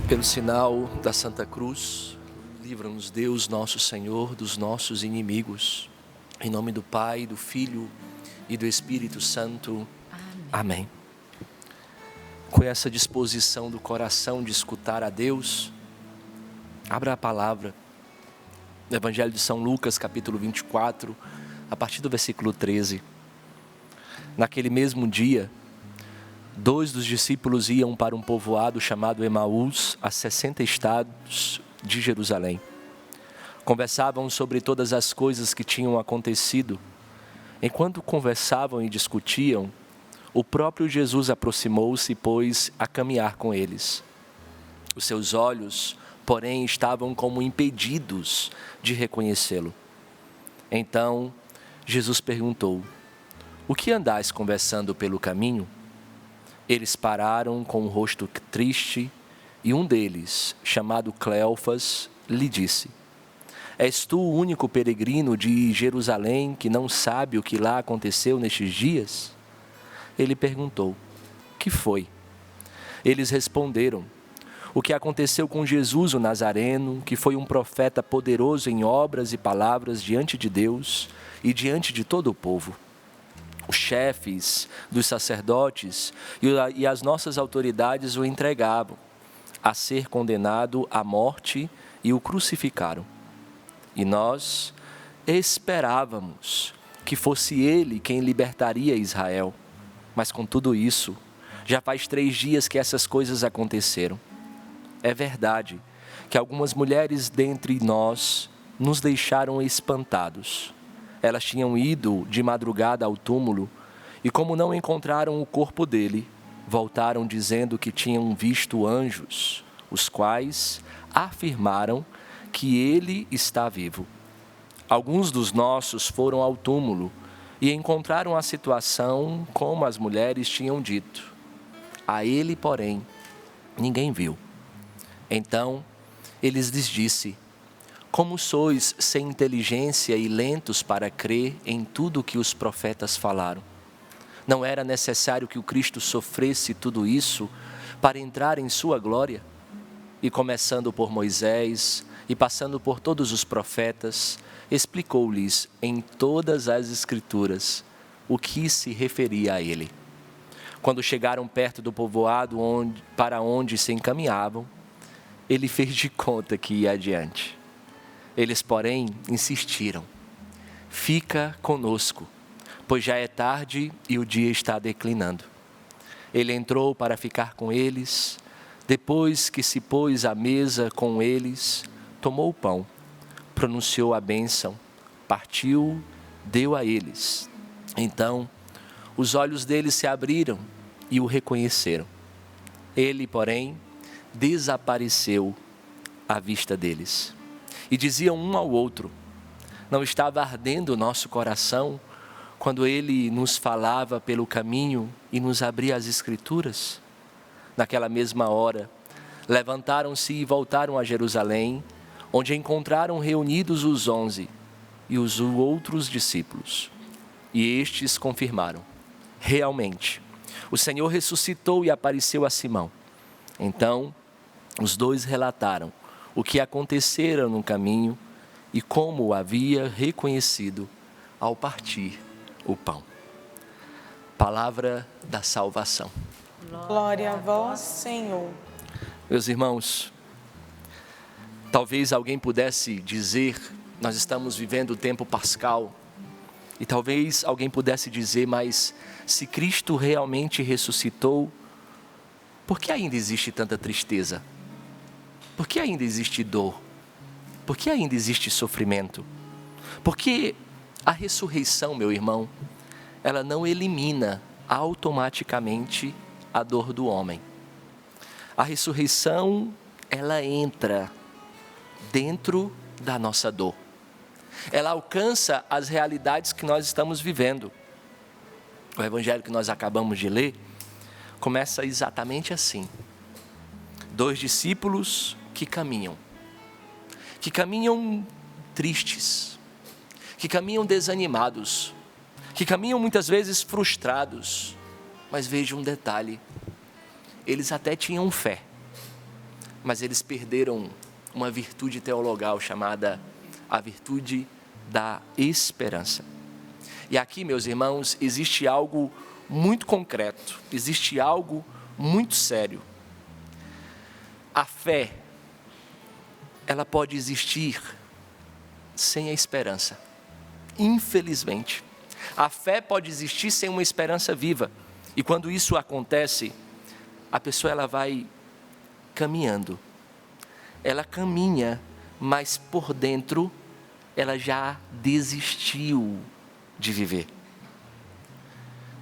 Pelo sinal da Santa Cruz, livra-nos Deus, nosso Senhor, dos nossos inimigos. Em nome do Pai, do Filho e do Espírito Santo. Amém. Com essa disposição do coração de escutar a Deus, abra a palavra. No Evangelho de São Lucas, capítulo 24, a partir do versículo 13. Naquele mesmo dia, 2 dos discípulos iam para um povoado chamado Emaús, a 60 estados de Jerusalém. Conversavam sobre todas as coisas que tinham acontecido. Enquanto conversavam e discutiam, o próprio Jesus aproximou-se e pôs a caminhar com eles. Os seus olhos, porém, estavam como impedidos de reconhecê-lo. Então, Jesus perguntou: "O que andais conversando pelo caminho?" Eles pararam com o rosto triste e um deles, chamado Cleofas, lhe disse: "És tu o único peregrino de Jerusalém que não sabe o que lá aconteceu nestes dias?" Ele perguntou: "Que foi?" Eles responderam: "O que aconteceu com Jesus o Nazareno, que foi um profeta poderoso em obras e palavras diante de Deus e diante de todo o povo. Os chefes dos sacerdotes e as nossas autoridades o entregavam a ser condenado à morte e o crucificaram. E nós esperávamos que fosse ele quem libertaria Israel. Mas com tudo isso, já faz 3 dias que essas coisas aconteceram. É verdade que algumas mulheres dentre nós nos deixaram espantados. Elas tinham ido de madrugada ao túmulo e, como não encontraram o corpo dele, voltaram dizendo que tinham visto anjos, os quais afirmaram que ele está vivo. Alguns dos nossos foram ao túmulo e encontraram a situação como as mulheres tinham dito. A ele, porém, ninguém viu." Então, ele lhes disse: "Como sois sem inteligência e lentos para crer em tudo o que os profetas falaram? Não era necessário que o Cristo sofresse tudo isso para entrar em sua glória?" E começando por Moisés e passando por todos os profetas, explicou-lhes em todas as Escrituras o que se referia a ele. Quando chegaram perto do povoado para onde se encaminhavam, ele fez de conta que ia adiante. Eles, porém, insistiram: "Fica conosco, pois já é tarde e o dia está declinando." Ele entrou para ficar com eles. Depois que se pôs à mesa com eles, tomou o pão, pronunciou a bênção, partiu, deu a eles. Então, os olhos deles se abriram e o reconheceram. Ele, porém, desapareceu à vista deles. E diziam um ao outro: "Não estava ardendo o nosso coração quando ele nos falava pelo caminho e nos abria as Escrituras?" Naquela mesma hora, levantaram-se e voltaram a Jerusalém, onde encontraram reunidos os 11 e os outros discípulos. E estes confirmaram: "Realmente, o Senhor ressuscitou e apareceu a Simão." Então, os 2 relataram o que acontecera no caminho e como o havia reconhecido ao partir o pão. Palavra da salvação. Glória a vós, Senhor. Meus irmãos, talvez alguém pudesse dizer: nós estamos vivendo o tempo pascal. E talvez alguém pudesse dizer: mas se Cristo realmente ressuscitou, por que ainda existe tanta tristeza? Por que ainda existe dor? Por que ainda existe sofrimento? Porque a ressurreição, meu irmão, ela não elimina automaticamente a dor do homem. A ressurreição, ela entra dentro da nossa dor. Ela alcança as realidades que nós estamos vivendo. O evangelho que nós acabamos de ler começa exatamente assim. 2 discípulos que caminham tristes, que caminham desanimados, que caminham muitas vezes frustrados. Mas veja um detalhe: eles até tinham fé, mas eles perderam uma virtude teologal chamada a virtude da esperança. E aqui, meus irmãos, existe algo muito concreto, existe algo muito sério. A fé, ela pode existir sem a esperança. Infelizmente, a fé pode existir sem uma esperança viva. E quando isso acontece, a pessoa ela vai caminhando. Ela caminha, mas por dentro ela já desistiu de viver.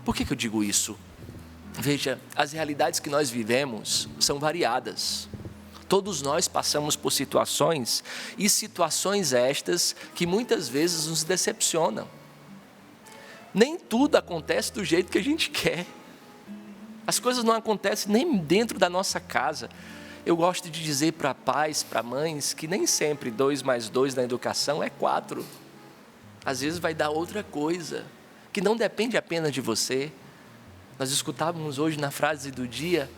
Por que eu digo isso? Veja, as realidades que nós vivemos são variadas. Todos nós passamos por situações, e situações estas que muitas vezes nos decepcionam. Nem tudo acontece do jeito que a gente quer. As coisas não acontecem nem dentro da nossa casa. Eu gosto de dizer para pais, para mães, que nem sempre 2 mais 2 na educação é 4. Às vezes vai dar outra coisa, que não depende apenas de você. Nós escutávamos hoje na frase do dia,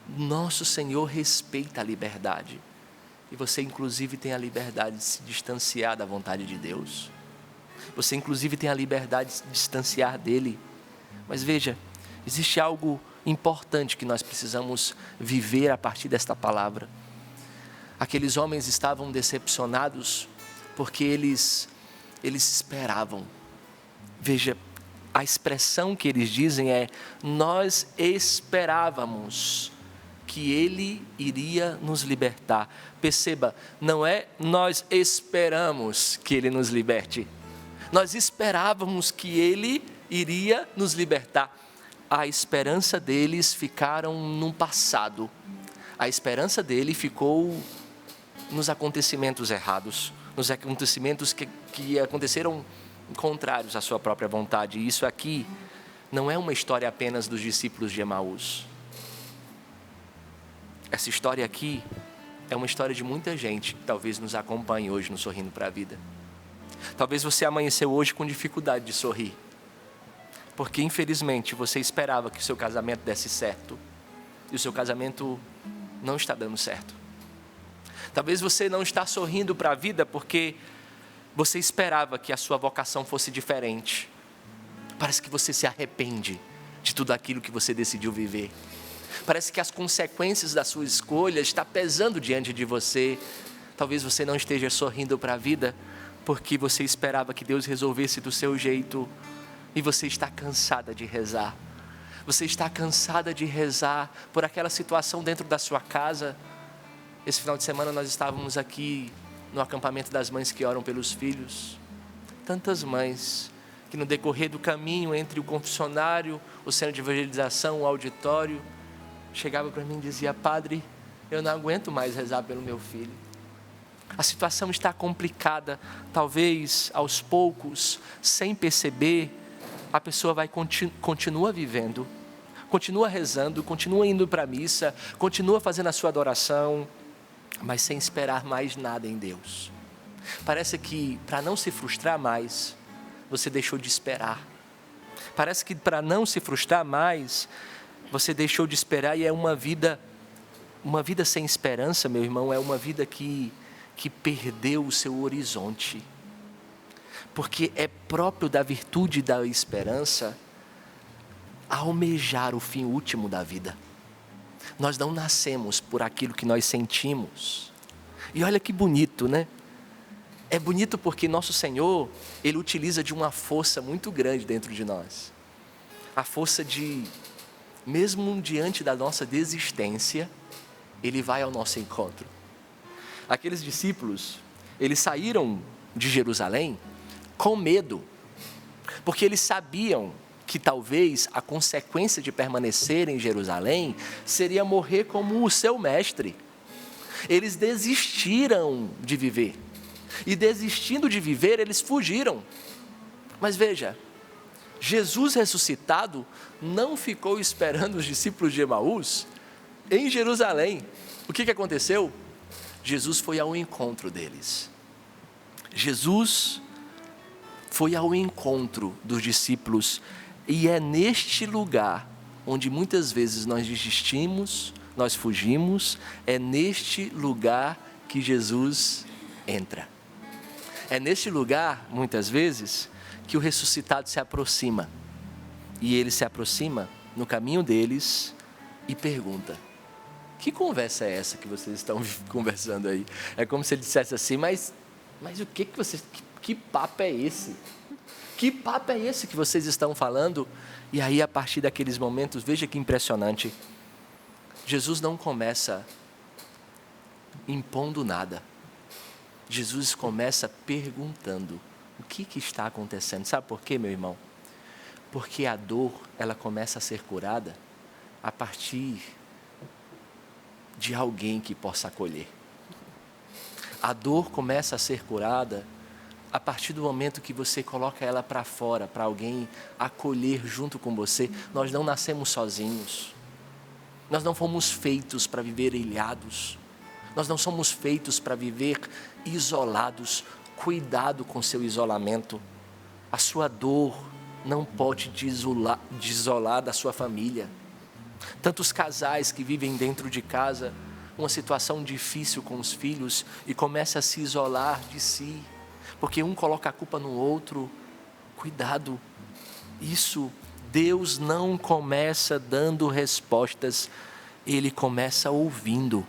nosso Senhor respeita a liberdade. E você inclusive tem a liberdade de se distanciar da vontade de Deus. Você inclusive tem a liberdade de se distanciar dele. Mas veja, existe algo importante que nós precisamos viver a partir desta palavra. Aqueles homens estavam decepcionados porque eles esperavam. Veja, a expressão que eles dizem é: nós esperávamos que ele iria nos libertar. Perceba, não é nós esperamos que ele nos liberte. Nós esperávamos que ele iria nos libertar. A esperança deles ficaram no passado. A esperança dele ficou nos acontecimentos errados, nos acontecimentos que aconteceram contrários à sua própria vontade. E isso aqui não é uma história apenas dos discípulos de Emaús. Essa história aqui é uma história de muita gente que talvez nos acompanhe hoje no Sorrindo para a Vida. Talvez você amanheceu hoje com dificuldade de sorrir, porque infelizmente você esperava que o seu casamento desse certo, e o seu casamento não está dando certo. Talvez você não está sorrindo para a vida porque você esperava que a sua vocação fosse diferente. Parece que você se arrepende de tudo aquilo que você decidiu viver. Parece que as consequências da sua escolha estão pesando diante de você. Talvez você não esteja sorrindo para a vida porque você esperava que Deus resolvesse do seu jeito. E você está cansada de rezar. Você está cansada de rezar por aquela situação dentro da sua casa. Esse final de semana nós estávamos aqui no acampamento das mães que oram pelos filhos. Tantas mães que no decorrer do caminho entre o confessionário, o centro de evangelização, o auditório, chegava para mim e dizia: padre, eu não aguento mais rezar pelo meu filho. A situação está complicada. Talvez aos poucos, sem perceber, a pessoa continua vivendo, continua rezando, continua indo para a missa, continua fazendo a sua adoração, mas sem esperar mais nada em Deus. Parece que para não se frustrar mais, você deixou de esperar. Parece que para não se frustrar mais, você deixou de esperar, e é uma vida sem esperança, meu irmão, é uma vida que perdeu o seu horizonte. Porque é próprio da virtude da esperança almejar o fim último da vida. Nós não nascemos por aquilo que nós sentimos. E olha que bonito, né? É bonito porque nosso Senhor, Ele utiliza de uma força muito grande dentro de nós. A força de, mesmo diante da nossa desistência, Ele vai ao nosso encontro. Aqueles discípulos, eles saíram de Jerusalém com medo, porque eles sabiam que talvez a consequência de permanecer em Jerusalém seria morrer como o seu mestre. Eles desistiram de viver, e desistindo de viver, eles fugiram. Mas veja, Jesus ressuscitado não ficou esperando os discípulos de Emaús em Jerusalém. O que aconteceu? Jesus foi ao encontro deles. Jesus foi ao encontro dos discípulos, e é neste lugar onde muitas vezes nós desistimos, nós fugimos, é neste lugar que Jesus entra. É neste lugar, muitas vezes, que o ressuscitado se aproxima. E ele se aproxima no caminho deles e pergunta: que conversa é essa que vocês estão conversando aí? É como se ele dissesse assim, mas o que vocês, que papo é esse? Que papo é esse que vocês estão falando? E aí, a partir daqueles momentos, veja que impressionante, Jesus não começa impondo nada. Jesus começa perguntando: o que está acontecendo? Sabe por quê, meu irmão? Porque a dor, ela começa a ser curada a partir de alguém que possa acolher. A dor começa a ser curada a partir do momento que você coloca ela para fora, para alguém acolher junto com você. Nós não nascemos sozinhos. Nós não fomos feitos para viver ilhados. Nós não somos feitos para viver isolados. Cuidado com seu isolamento. A sua dor não pode te isolar da sua família. Tantos casais que vivem dentro de casa uma situação difícil com os filhos e começa a se isolar de si, porque um coloca a culpa no outro. Cuidado, isso, Deus não começa dando respostas, Ele começa ouvindo.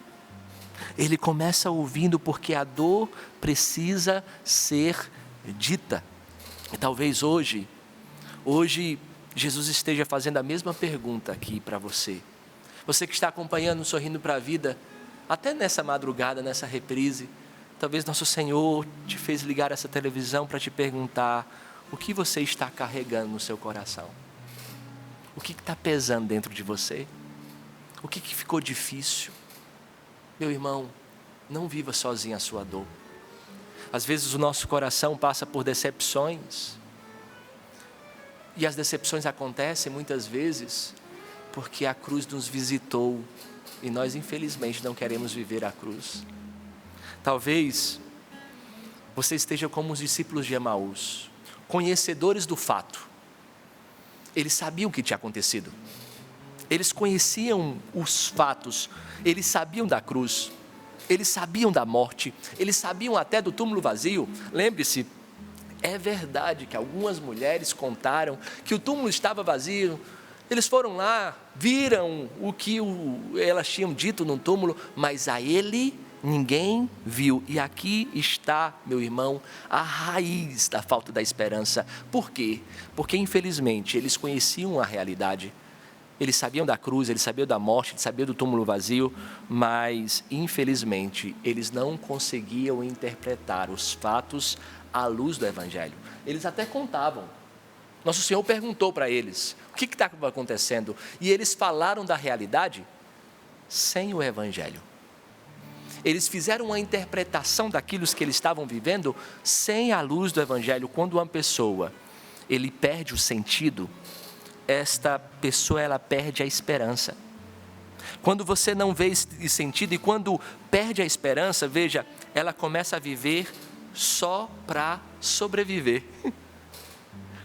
Ele começa ouvindo porque a dor precisa ser dita. E talvez hoje Jesus esteja fazendo a mesma pergunta aqui para você. Você que está acompanhando, Sorrindo para a Vida, até nessa madrugada, nessa reprise, talvez nosso Senhor te fez ligar essa televisão para te perguntar: o que você está carregando no seu coração? O que está pesando dentro de você? O que ficou difícil? Meu irmão, não viva sozinho a sua dor. Às vezes o nosso coração passa por decepções. E as decepções acontecem muitas vezes porque a cruz nos visitou e nós infelizmente não queremos viver a cruz. Talvez você esteja como os discípulos de Emaús, conhecedores do fato. Eles sabiam o que tinha acontecido. Eles conheciam os fatos, eles sabiam da cruz, eles sabiam da morte, eles sabiam até do túmulo vazio. Lembre-se, é verdade que algumas mulheres contaram que o túmulo estava vazio. Eles foram lá, viram o que elas tinham dito no túmulo, mas a ele ninguém viu. E aqui está, meu irmão, a raiz da falta da esperança. Por quê? Porque infelizmente eles conheciam a realidade. Eles sabiam da cruz, eles sabiam da morte, eles sabiam do túmulo vazio, mas infelizmente eles não conseguiam interpretar os fatos à luz do Evangelho. Eles até contavam. Nosso Senhor perguntou para eles: o que estava acontecendo? E eles falaram da realidade sem o Evangelho. Eles fizeram uma interpretação daquilo que eles estavam vivendo sem a luz do Evangelho. Quando uma pessoa, ele perde o sentido, esta pessoa, ela perde a esperança. Quando você não vê esse sentido e quando perde a esperança, veja, ela começa a viver só para sobreviver.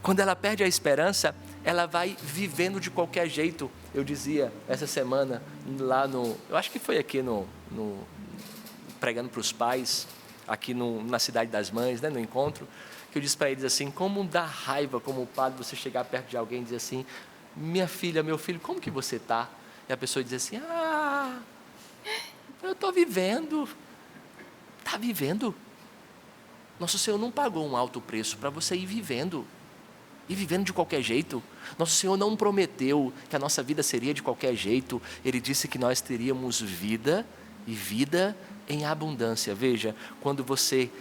Quando ela perde a esperança, ela vai vivendo de qualquer jeito. Eu dizia essa semana, lá eu acho que foi aqui pregando para os pais, aqui na Cidade das Mães, né, no encontro, que eu disse para eles assim: como dá raiva como padre você chegar perto de alguém e dizer assim: minha filha, meu filho, como que você está? E a pessoa diz assim: eu estou vivendo. Está vivendo? Nosso Senhor não pagou um alto preço para você ir vivendo de qualquer jeito. Nosso Senhor não prometeu que a nossa vida seria de qualquer jeito. Ele disse que nós teríamos vida e vida em abundância. Veja, quando você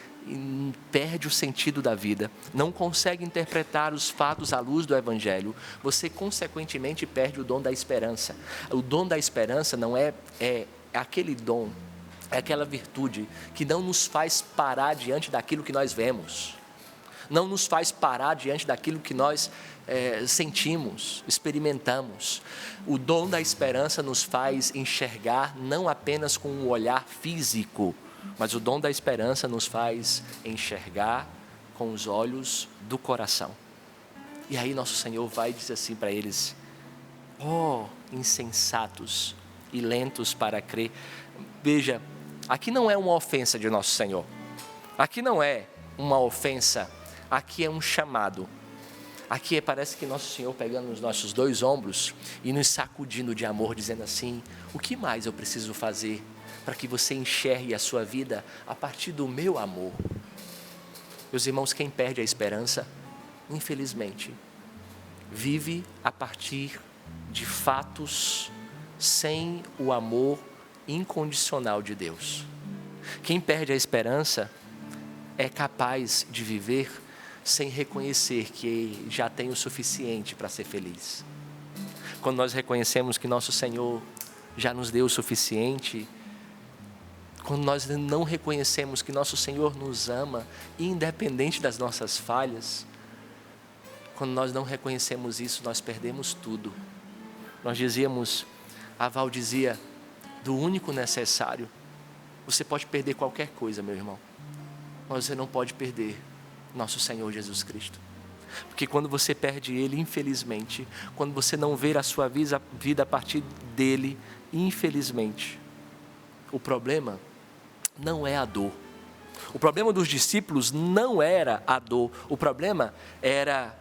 perde o sentido da vida, não consegue interpretar os fatos à luz do Evangelho, você consequentemente perde o dom da esperança. O dom da esperança não é aquele dom, é aquela virtude que não nos faz parar diante daquilo que nós vemos, não nos faz parar diante daquilo que nós sentimos, experimentamos. O dom da esperança nos faz enxergar não apenas com o olhar físico, mas o dom da esperança nos faz enxergar com os olhos do coração. E aí nosso Senhor vai dizer assim para eles: insensatos e lentos para crer. Veja, aqui não é uma ofensa de nosso Senhor. Aqui não é uma ofensa, aqui é um chamado. Aqui parece que nosso Senhor pegando nos nossos dois ombros e nos sacudindo de amor, dizendo assim: o que mais eu preciso fazer para que você enxergue a sua vida a partir do meu amor? Meus irmãos, quem perde a esperança, infelizmente, vive a partir de fatos sem o amor incondicional de Deus. Quem perde a esperança é capaz de viver sem reconhecer que já tem o suficiente para ser feliz. Quando nós reconhecemos que nosso Senhor já nos deu o suficiente, quando nós não reconhecemos que nosso Senhor nos ama, independente das nossas falhas, quando nós não reconhecemos isso, nós perdemos tudo. Nós dizíamos, a Val dizia, do único necessário. Você pode perder qualquer coisa, meu irmão, mas você não pode perder nosso Senhor Jesus Cristo. Porque quando você perde Ele, infelizmente, quando você não vê a sua vida a partir dEle, infelizmente, o problema não é a dor. O problema dos discípulos não era a dor. O problema era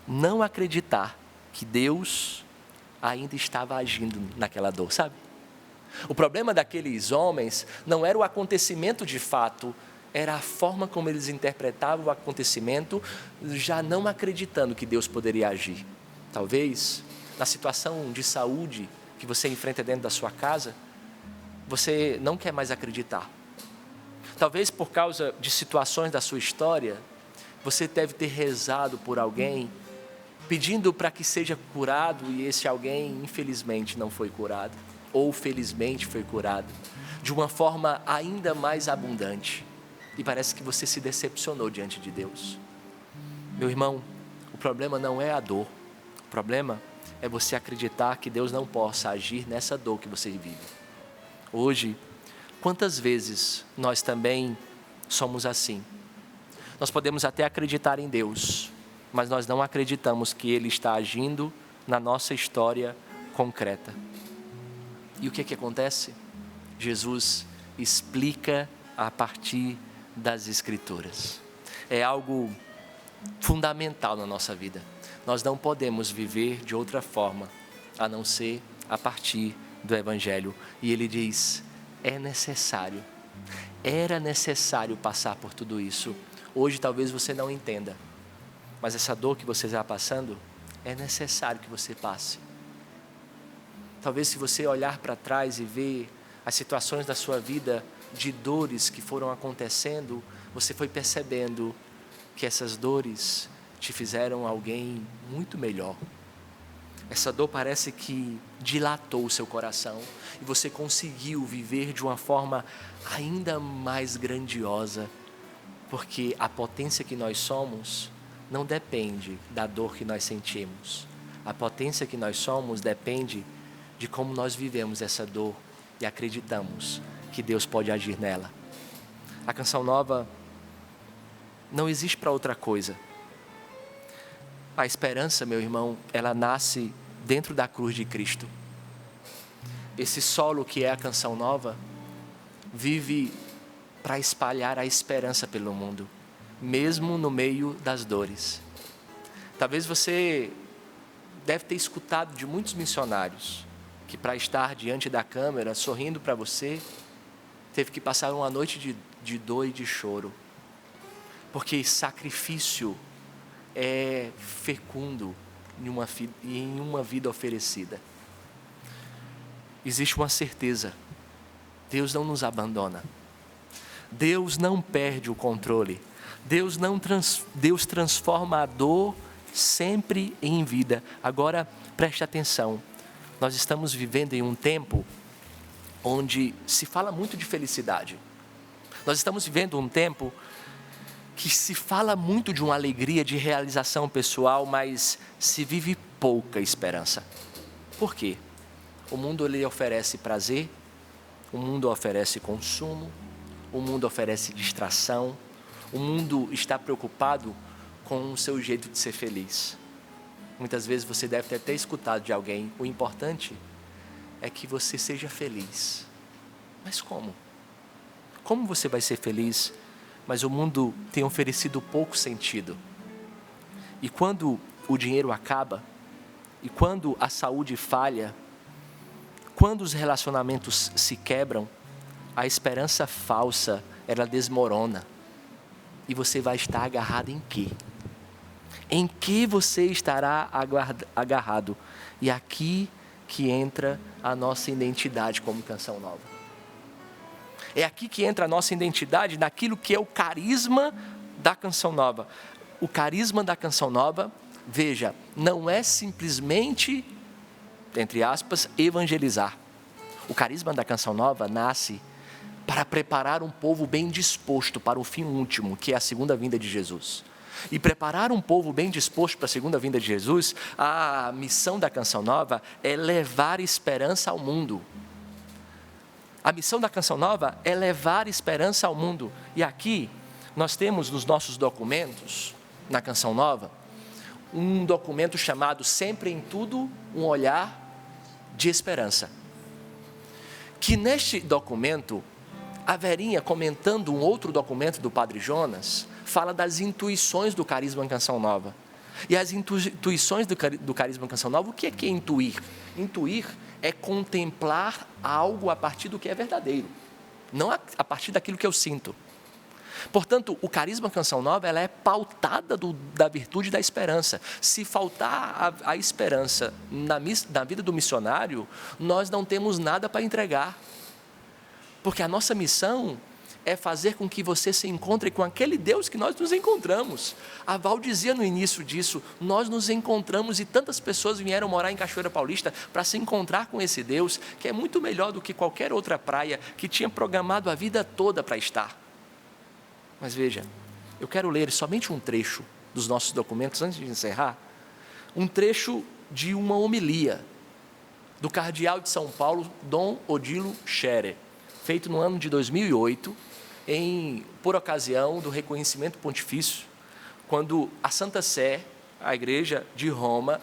não acreditar que Deus ainda estava agindo naquela dor, sabe? O problema daqueles homens não era o acontecimento de fato, era a forma como eles interpretavam o acontecimento, já não acreditando que Deus poderia agir. Talvez, na situação de saúde que você enfrenta dentro da sua casa, você não quer mais acreditar. Talvez por causa de situações da sua história, você deve ter rezado por alguém, pedindo para que seja curado, e esse alguém, infelizmente, não foi curado, ou felizmente foi curado, de uma forma ainda mais abundante. E parece que você se decepcionou diante de Deus. Meu irmão, o problema não é a dor. O problema é você acreditar que Deus não possa agir nessa dor que você vive. Hoje, quantas vezes nós também somos assim? Nós podemos até acreditar em Deus, mas nós não acreditamos que Ele está agindo na nossa história concreta. E o que acontece? Jesus explica a partir das Escrituras. É algo fundamental na nossa vida. Nós não podemos viver de outra forma, a não ser a partir do Evangelho. E ele diz, era necessário passar por tudo isso. Hoje talvez você não entenda, mas essa dor que você está passando, é necessário que você passe. Talvez se você olhar para trás e ver as situações da sua vida de dores que foram acontecendo, você foi percebendo que essas dores te fizeram alguém muito melhor. Essa dor parece que dilatou o seu coração e você conseguiu viver de uma forma ainda mais grandiosa, porque a potência que nós somos não depende da dor que nós sentimos. A potência que nós somos depende de como nós vivemos essa dor e acreditamos que Deus pode agir nela. A canção nova não existe para outra coisa. A esperança, meu irmão, ela nasce dentro da cruz de Cristo. Esse solo que é a canção nova vive para espalhar a esperança pelo mundo, mesmo no meio das dores. Talvez você deve ter escutado de muitos missionários que para estar diante da câmera, sorrindo para você, teve que passar uma noite de dor e de choro. Porque sacrifício é fecundo em uma vida oferecida. Existe uma certeza, Deus não nos abandona. Deus não perde o controle. Deus transforma a dor sempre em vida. Agora, preste atenção. Nós estamos vivendo em um tempo onde se fala muito de felicidade. Nós estamos vivendo um tempo que se fala muito de uma alegria, de realização pessoal, mas se vive pouca esperança. Por quê? O mundo lhe oferece prazer, o mundo oferece consumo, o mundo oferece distração, o mundo está preocupado com o seu jeito de ser feliz. Muitas vezes você deve ter até escutado de alguém, o importante é que você seja feliz. Mas como? Como você vai ser feliz, mas o mundo tem oferecido pouco sentido? E quando o dinheiro acaba, e quando a saúde falha, quando os relacionamentos se quebram, a esperança falsa, ela desmorona. E você vai estar agarrado em quê? Em que você estará agarrado? E aqui que entra a nossa identidade como Canção Nova. É aqui que entra a nossa identidade naquilo que é o carisma da Canção Nova. O carisma da Canção Nova, veja, não é simplesmente, entre aspas, evangelizar. O carisma da Canção Nova nasce para preparar um povo bem disposto para o fim último, que é a segunda vinda de Jesus. E preparar um povo bem disposto para a segunda vinda de Jesus, a missão da Canção Nova é levar esperança ao mundo. A missão da Canção Nova é levar esperança ao mundo. E aqui nós temos nos nossos documentos, na Canção Nova, um documento chamado Sempre em Tudo, um Olhar de Esperança. Que neste documento, a Verinha, comentando um outro documento do Padre Jonas, fala das intuições do carisma Canção Nova. E as intuições do carisma Canção Nova, o que é intuir? Intuir é contemplar algo a partir do que é verdadeiro, não a partir daquilo que eu sinto. Portanto, o carisma Canção Nova, ela é pautada da virtude da esperança. Se faltar a esperança na vida do missionário, nós não temos nada para entregar. Porque a nossa missão é fazer com que você se encontre com aquele Deus que nós nos encontramos. A Val dizia no início disso, nós nos encontramos e tantas pessoas vieram morar em Cachoeira Paulista para se encontrar com esse Deus, que é muito melhor do que qualquer outra praia que tinha programado a vida toda para estar. Mas veja, eu quero ler somente um trecho dos nossos documentos, antes de encerrar, um trecho de uma homilia do cardeal de São Paulo, Dom Odilo Scherer, feito no ano de 2008, por ocasião do reconhecimento pontifício, quando a Santa Sé, a Igreja de Roma,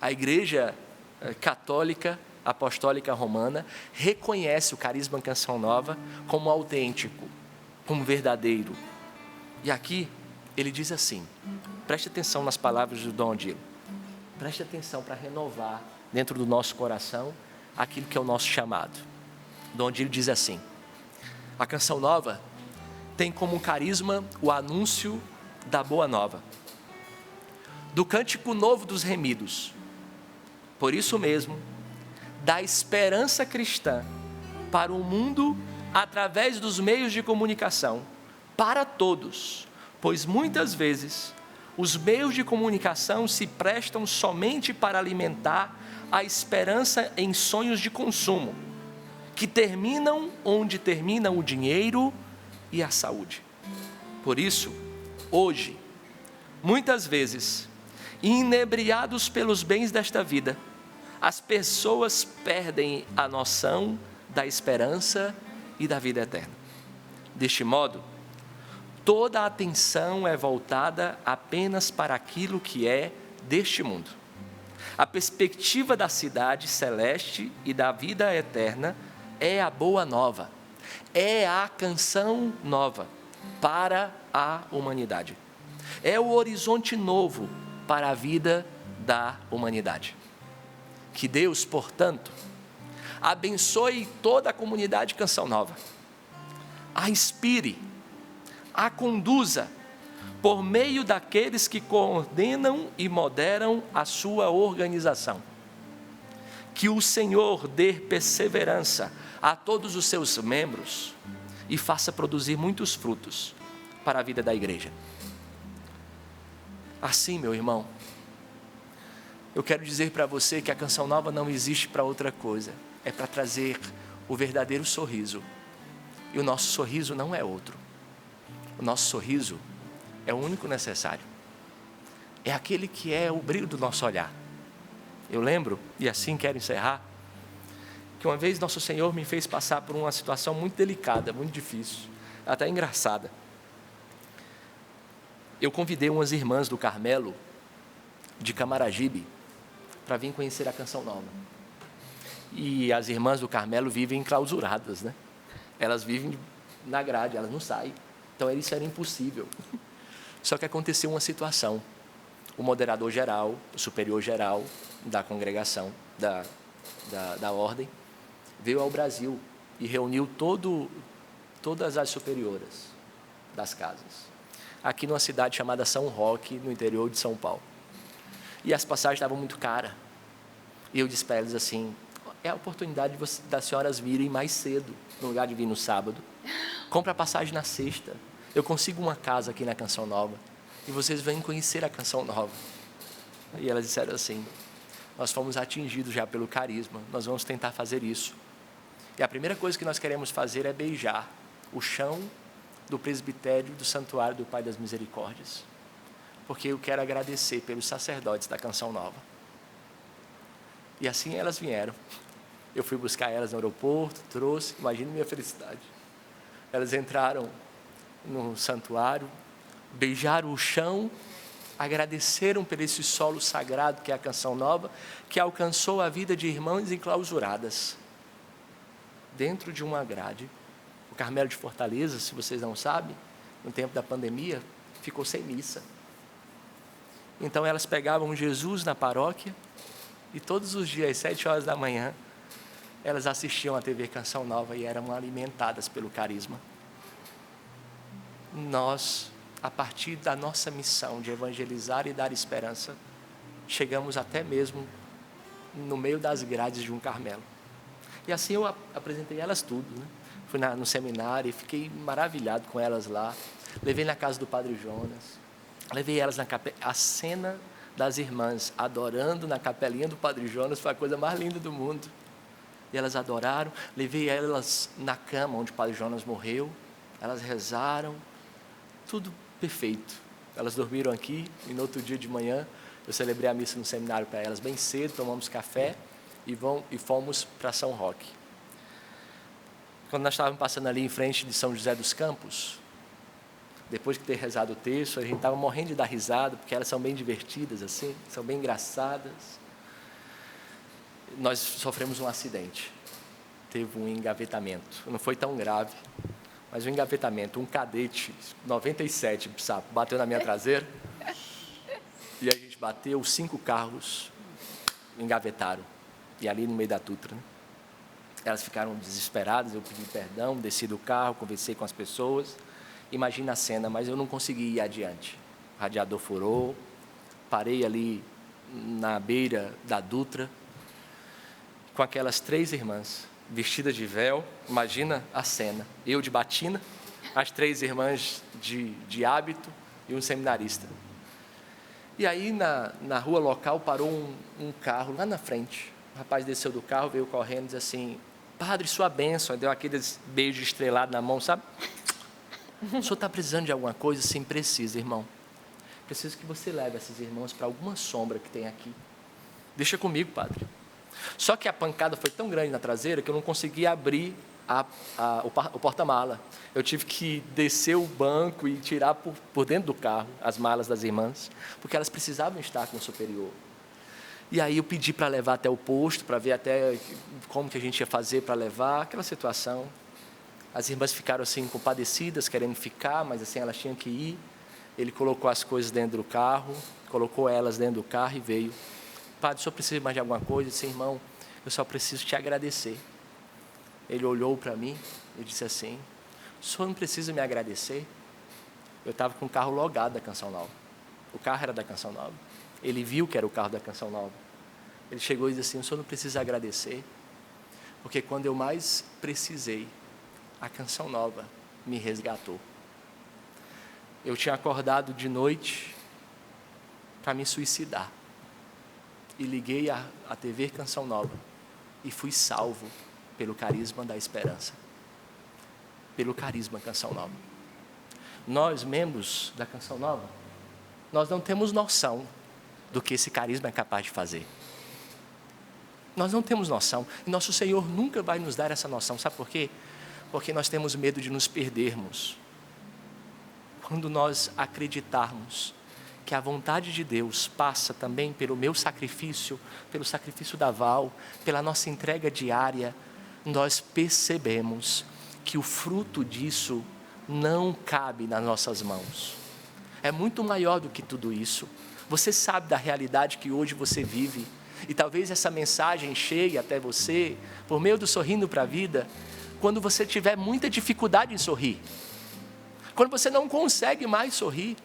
a Igreja Católica Apostólica Romana, reconhece o carisma Canção Nova como autêntico, como verdadeiro. E aqui ele diz assim, preste atenção nas palavras do Dom Odilo, preste atenção para renovar dentro do nosso coração aquilo que é o nosso chamado. Dom Odilo diz assim, a Canção Nova tem como carisma o anúncio da boa nova, do cântico novo dos remidos, por isso mesmo, da esperança cristã para o mundo através dos meios de comunicação, para todos, pois muitas vezes os meios de comunicação se prestam somente para alimentar a esperança em sonhos de consumo, que terminam onde termina o dinheiro e a saúde. Por isso, hoje, muitas vezes, inebriados pelos bens desta vida, as pessoas perdem a noção da esperança e da vida eterna. Deste modo, toda a atenção é voltada apenas para aquilo que é deste mundo. A perspectiva da cidade celeste e da vida eterna é a boa nova, é a canção nova para a humanidade. É o horizonte novo para a vida da humanidade. Que Deus, portanto, abençoe toda a comunidade Canção Nova, a inspire, a conduza, por meio daqueles que coordenam e moderam a sua organização. Que o Senhor dê perseverança a todos os seus membros e faça produzir muitos frutos para a vida da igreja. Assim, meu irmão, eu quero dizer para você que a Canção Nova não existe para outra coisa, é para trazer o verdadeiro sorriso. E o nosso sorriso não é outro. O nosso sorriso é o único necessário. É aquele que é o brilho do nosso olhar. Eu lembro, e assim quero encerrar, que uma vez Nosso Senhor me fez passar por uma situação muito delicada, muito difícil, até engraçada. Eu convidei umas irmãs do Carmelo, de Camaragibe, para vir conhecer a Canção Nova. E as irmãs do Carmelo vivem enclausuradas, né? Elas vivem na grade, elas não saem. Então isso era impossível. Só que aconteceu uma situação. O moderador geral, o superior geral da congregação, da ordem, veio ao Brasil e reuniu todas as superioras das casas, aqui numa cidade chamada São Roque, no interior de São Paulo. E as passagens estavam muito caras. E eu disse para elas assim, é a oportunidade das senhoras virem mais cedo, no lugar de vir no sábado. Compra a passagem na sexta. Eu consigo uma casa aqui na Canção Nova. E vocês vêm conhecer a Canção Nova. E elas disseram assim, nós fomos atingidos já pelo carisma, nós vamos tentar fazer isso. E a primeira coisa que nós queremos fazer é beijar o chão do presbitério do Santuário do Pai das Misericórdias. Porque eu quero agradecer pelos sacerdotes da Canção Nova. E assim elas vieram. Eu fui buscar elas no aeroporto, trouxe, imagine minha felicidade. Elas entraram no santuário, beijaram o chão, agradeceram por esse solo sagrado que é a Canção Nova, que alcançou a vida de irmãs enclausuradas dentro de uma grade. O Carmelo de Fortaleza, se vocês não sabem, no tempo da pandemia, ficou sem missa. Então elas pegavam Jesus na paróquia e todos os dias, às 7 horas da manhã, elas assistiam à TV Canção Nova e eram alimentadas pelo carisma. Nós, a partir da nossa missão de evangelizar e dar esperança, chegamos até mesmo no meio das grades de um Carmelo. E assim eu apresentei elas tudo, né? Fui no seminário e fiquei maravilhado com elas lá. Levei na casa do Padre Jonas, levei elas na capela. A cena das irmãs adorando na capelinha do Padre Jonas foi a coisa mais linda do mundo. E elas adoraram, levei elas na cama onde o Padre Jonas morreu, elas rezaram, tudo perfeito. Elas dormiram aqui e no outro dia de manhã eu celebrei a missa no seminário para elas bem cedo, tomamos café e fomos para São Roque. Quando nós estávamos passando ali em frente de São José dos Campos, depois de ter rezado o texto, a gente estava morrendo de dar risada, porque elas são bem divertidas assim, são bem engraçadas. Nós sofremos um acidente, teve um engavetamento, não foi tão grave, mas um engavetamento, um cadete 97, sabe, bateu na minha traseira, e a gente bateu, 5 carros engavetaram, e ali no meio da Dutra, né? Elas ficaram desesperadas, eu pedi perdão, desci do carro, conversei com as pessoas, imagina a cena, mas eu não consegui ir adiante, o radiador furou, parei ali na beira da Dutra, com aquelas 3 irmãs, vestidas de véu, imagina a cena, eu de batina, as 3 irmãs de hábito e um seminarista. E aí na rua local parou um carro lá na frente, o rapaz desceu do carro, veio correndo e disse assim, padre, sua bênção, deu aquele beijo estrelado na mão, sabe? O senhor está precisando de alguma coisa? Sim, precisa, irmão. Preciso que você leve esses irmãos para alguma sombra que tem aqui. Deixa comigo, padre. Só que a pancada foi tão grande na traseira que eu não conseguia abrir o porta-mala. Eu tive que descer o banco e tirar por dentro do carro as malas das irmãs, porque elas precisavam estar com o superior. E aí eu pedi para levar até o posto, para ver até como que a gente ia fazer para levar, aquela situação. As irmãs ficaram assim compadecidas, querendo ficar, mas assim elas tinham que ir. Ele colocou as coisas dentro do carro, colocou elas dentro do carro e veio. Padre, o senhor precisa mais de alguma coisa? Eu disse, irmão, eu só preciso te agradecer. Ele olhou para mim e disse assim, o senhor não precisa me agradecer? Eu estava com o carro logado da Canção Nova. O carro era da Canção Nova. Ele viu que era o carro da Canção Nova. Ele chegou e disse assim, o senhor não precisa agradecer, porque quando eu mais precisei, a Canção Nova me resgatou. Eu tinha acordado de noite para me suicidar. E liguei a TV Canção Nova e fui salvo pelo carisma da esperança. Pelo carisma Canção Nova. Nós, membros da Canção Nova, nós não temos noção do que esse carisma é capaz de fazer. Nós não temos noção. E nosso Senhor nunca vai nos dar essa noção. Sabe por quê? Porque nós temos medo de nos perdermos. Quando nós acreditarmos que a vontade de Deus passa também pelo meu sacrifício, pelo sacrifício da Val, pela nossa entrega diária, nós percebemos que o fruto disso não cabe nas nossas mãos. É muito maior do que tudo isso. Você sabe da realidade que hoje você vive, e talvez essa mensagem chegue até você, por meio do Sorrindo para a Vida, quando você tiver muita dificuldade em sorrir, quando você não consegue mais sorrir,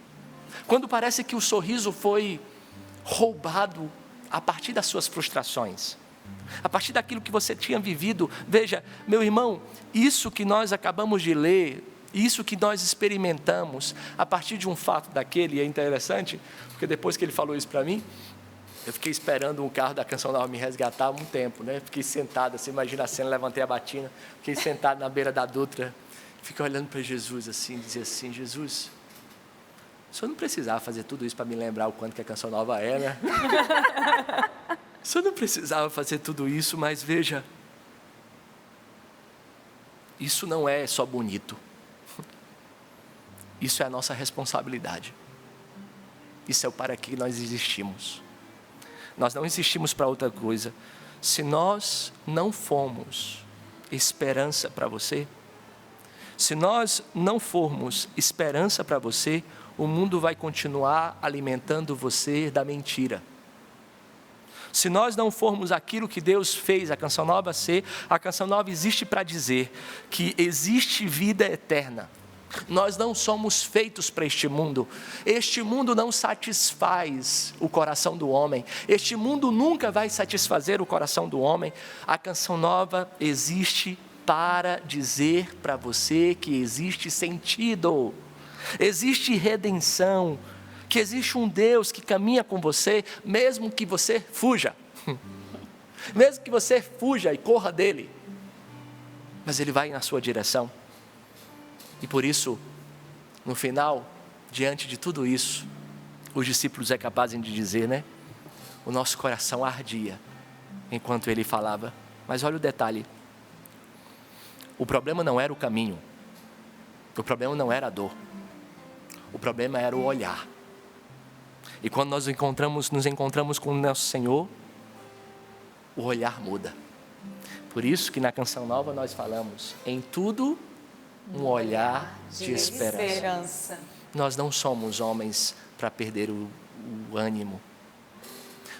quando parece que o sorriso foi roubado a partir das suas frustrações, a partir daquilo que você tinha vivido. Veja, meu irmão, isso que nós acabamos de ler, isso que nós experimentamos, a partir de um fato daquele, é interessante, porque depois que ele falou isso para mim, eu fiquei esperando um carro da Canção Nova me resgatar há um tempo, né? Fiquei sentado, assim, imagina a cena, levantei a batina, fiquei sentado na beira da Dutra, fiquei olhando para Jesus assim, dizia assim: Jesus, o senhor não precisava fazer tudo isso para me lembrar o quanto que a Canção Nova é, né? O senhor não precisava fazer tudo isso, mas veja, isso não é só bonito, isso é a nossa responsabilidade, isso é o para que nós existimos. Nós não existimos para outra coisa. Se nós não formos esperança para você, se nós não formos esperança para você, o mundo vai continuar alimentando você da mentira. Se nós não formos aquilo que Deus fez a Canção Nova ser, a Canção Nova existe para dizer que existe vida eterna. Nós não somos feitos para este mundo não satisfaz o coração do homem, este mundo nunca vai satisfazer o coração do homem. A Canção Nova existe para dizer para você que existe sentido, existe redenção, que existe um Deus que caminha com você, mesmo que você fuja, mesmo que você fuja e corra dele, mas ele vai na sua direção. E por isso, no final, diante de tudo isso, os discípulos é capazem de dizer, né? O nosso coração ardia enquanto ele falava. Mas olha o detalhe, o problema não era o caminho, o problema não era a dor, o problema era o olhar. E quando nós nos encontramos com o nosso Senhor, o olhar muda. Por isso que na Canção Nova nós falamos, em tudo um olhar de esperança. Nós não somos homens para perder o ânimo.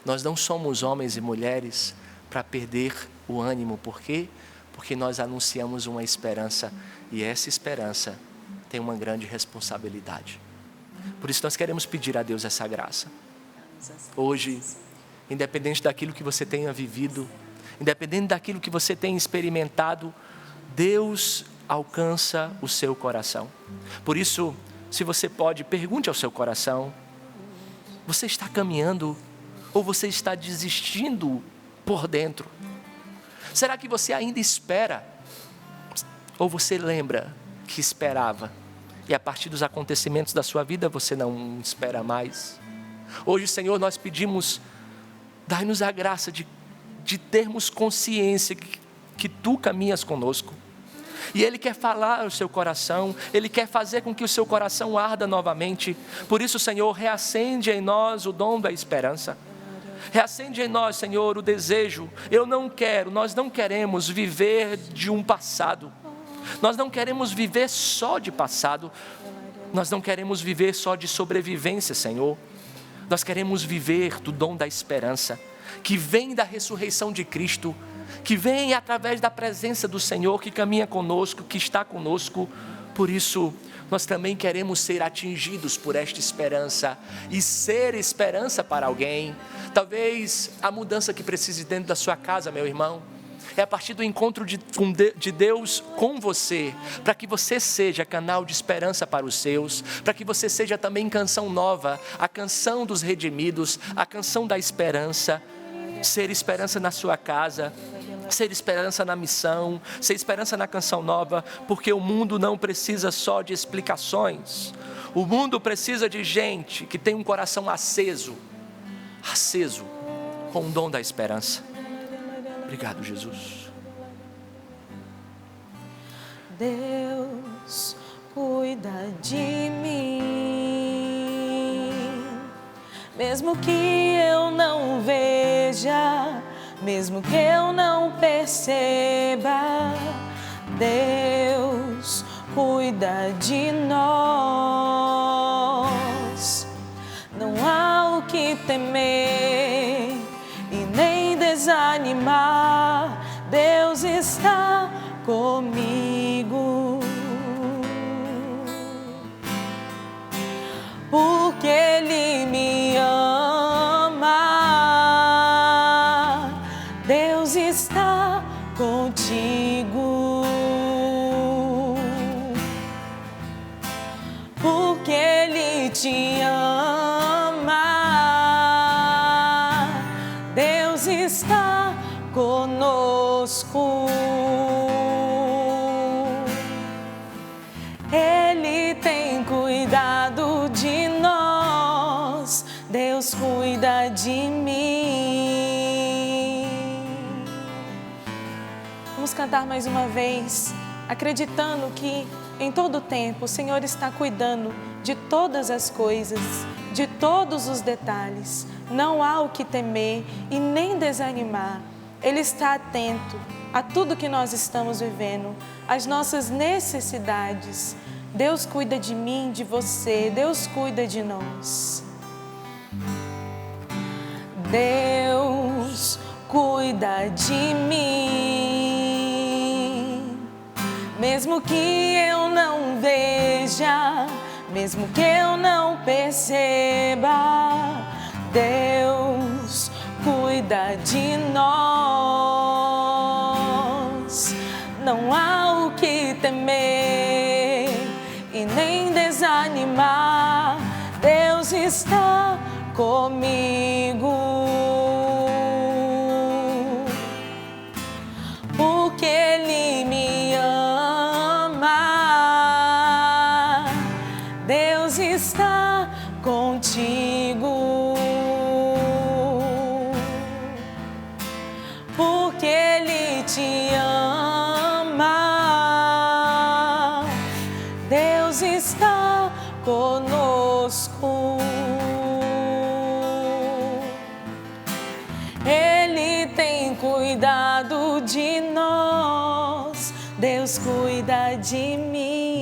Nós não somos homens e mulheres para perder o ânimo. Por quê? Porque nós anunciamos uma esperança, e essa esperança tem uma grande responsabilidade. Por isso nós queremos pedir a Deus essa graça. Hoje, independente daquilo que você tenha vivido, independente daquilo que você tenha experimentado, Deus alcança o seu coração. Por isso, se você pode, pergunte ao seu coração: você está caminhando ou você está desistindo por dentro? Será que você ainda espera? Ou você lembra que esperava e a partir dos acontecimentos da sua vida você não espera mais? Hoje, Senhor, nós pedimos, dai-nos a graça de termos consciência que Tu caminhas conosco. E Ele quer falar ao seu coração, Ele quer fazer com que o seu coração arda novamente. Por isso, Senhor, reacende em nós o dom da esperança. Reacende em nós, Senhor, o desejo. Nós não queremos viver de um passado. Nós não queremos viver só de passado. Nós não queremos viver só de sobrevivência, Senhor. Nós queremos viver do dom da esperança, que vem da ressurreição de Cristo, que vem através da presença do Senhor, que caminha conosco, que está conosco. Por isso, nós também queremos ser atingidos por esta esperança e ser esperança para alguém. Talvez a mudança que precise dentro da sua casa, meu irmão, é a partir do encontro de Deus com você, para que você seja canal de esperança para os seus, para que você seja também canção nova, a canção dos redimidos, a canção da esperança. Ser esperança na sua casa, ser esperança na missão, ser esperança na Canção Nova, porque o mundo não precisa só de explicações. O mundo precisa de gente que tem um coração aceso com o dom da esperança. Obrigado, Jesus. Deus cuida de mim, mesmo que eu não veja, mesmo que eu não perceba, Deus cuida de nós. Não há o que temer e nem desanimar, Deus está comigo. Porque Ele me ama, Deus está contigo. Porque Ele te ama, Deus está conosco. Ele tem cuidado de nós, Deus cuida de mim. Vamos cantar mais uma vez, acreditando que em todo tempo o Senhor está cuidando de todas as coisas, de todos os detalhes. Não há o que temer e nem desanimar. Ele está atento a tudo que nós estamos vivendo, às nossas necessidades. Deus cuida de mim, de você, Deus cuida de nós. Deus cuida de mim, mesmo que eu não veja, mesmo que eu não perceba, Deus cuida de nós. Não há o que temer e nem desanimar, Deus está comigo. Porque Ele me ama, Deus está contigo. Porque Ele te ama, Deus está conosco. Ele tem cuidado de nós, Deus cuida de mim.